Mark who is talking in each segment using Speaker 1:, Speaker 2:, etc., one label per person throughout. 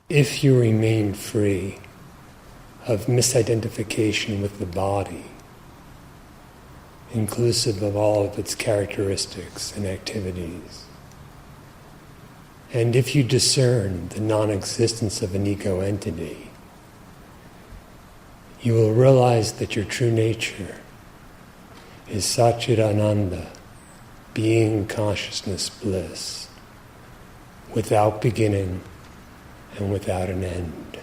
Speaker 1: If you remain free of misidentification with the body, inclusive of all of its characteristics and activities, and if you discern the non-existence of an ego entity, you will realize that your true nature is Satchidananda, being, consciousness, bliss, without beginning and without an end.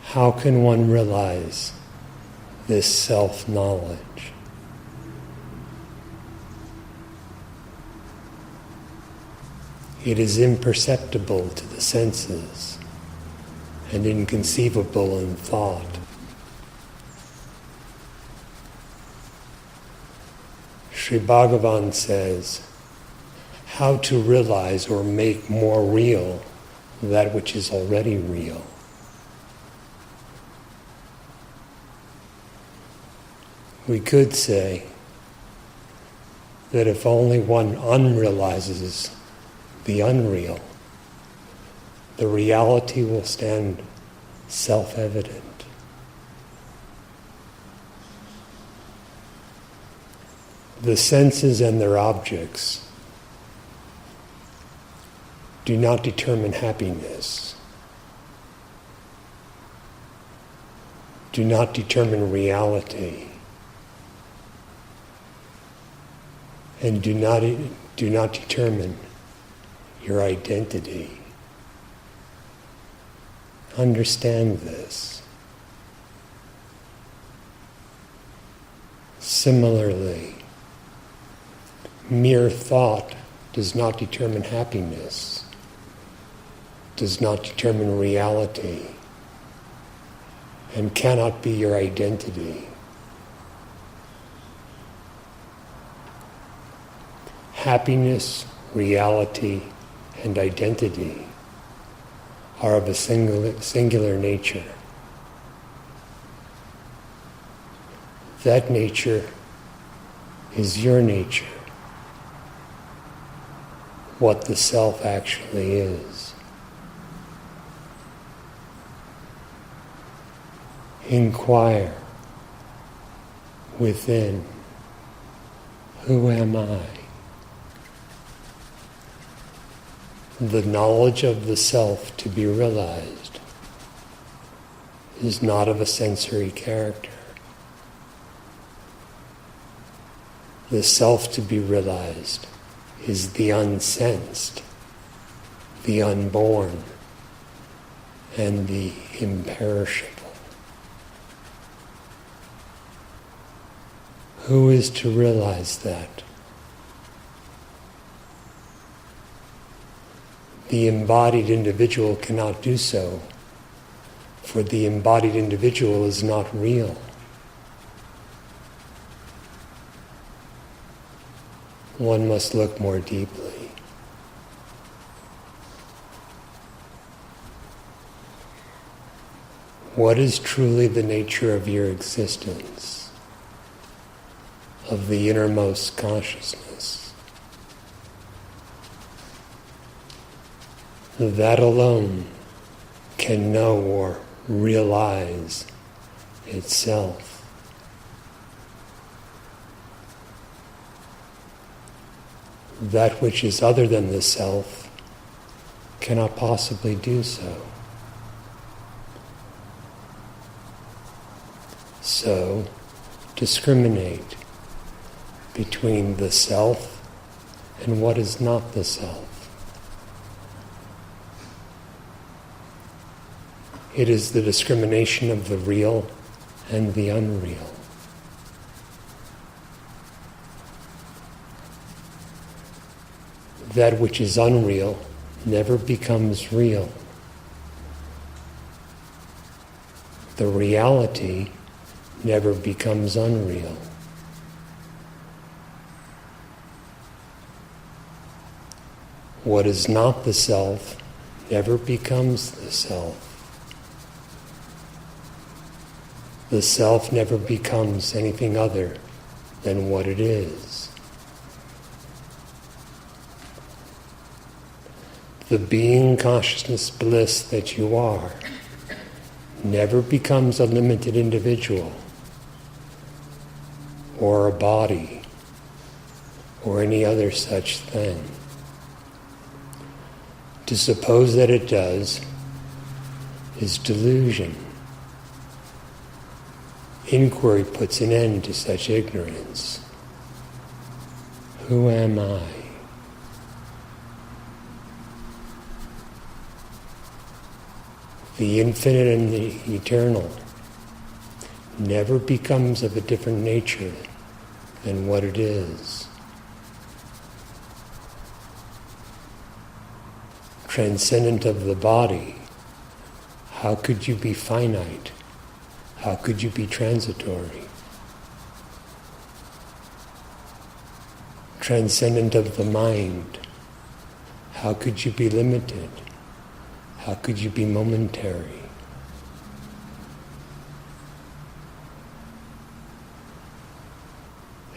Speaker 1: How can one realize this self-knowledge? It is imperceptible to the senses and inconceivable in thought. Sri Bhagavan says, how to realize or make more real that which is already real. We could say that if only one unrealizes the unreal, the reality will stand self-evident. The senses and their objects do not determine happiness, do not determine reality, and do not determine your identity. Understand this. Similarly, mere thought does not determine happiness, does not determine reality, and cannot be your identity. Happiness, reality, and identity are of a singular nature. That nature is your nature, what the self actually is. Inquire within, who am I? The knowledge of the self to be realized is not of a sensory character. The self to be realized is the unsensed, the unborn, and the imperishable. Who is to realize that? The embodied individual cannot do so, for the embodied individual is not real. One must look more deeply. What is truly the nature of your existence, of the innermost consciousness? That alone can know or realize itself. That which is other than the self cannot possibly do so. So, discriminate between the self and what is not the self. It is the discrimination of the real and the unreal. That which is unreal never becomes real. The reality never becomes unreal. What is not the self never becomes the self. The self never becomes anything other than what it is. the being consciousness bliss that you are never becomes a limited individual or a body or any other such thing. To suppose that it does is delusion. Inquiry puts an end to such ignorance. Who am I? The infinite and the eternal never becomes of a different nature than what it is. Transcendent of the body, how could you be finite? How could you be transitory? Transcendent of the mind, how could you be limited? How could you be momentary?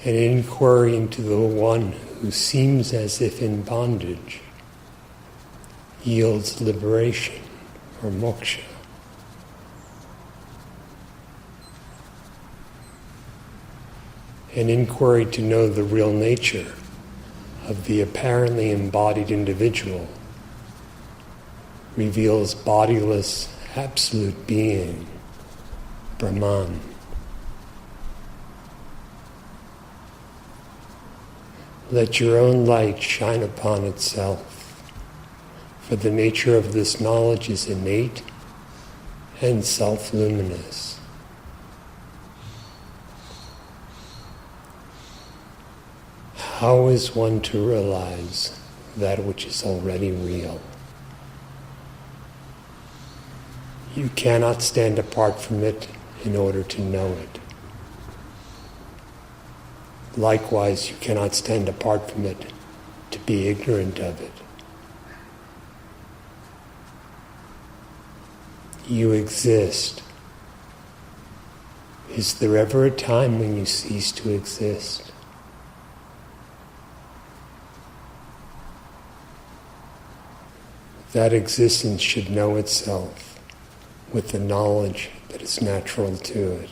Speaker 1: An inquiry into the one who seems as if in bondage yields liberation or moksha. An inquiry to know the real nature of the apparently embodied individual reveals bodiless, absolute being, Brahman. Let your own light shine upon itself, for the nature of this knowledge is innate and self-luminous. How is one to realize that which is already real? You cannot stand apart from it in order to know it. Likewise, you cannot stand apart from it to be ignorant of it. You exist. Is there ever a time when you cease to exist? That existence should know itself with the knowledge that is natural to it.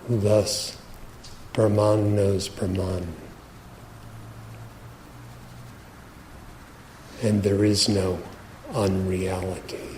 Speaker 1: Thus, Brahman knows Brahman. And there is no unreality.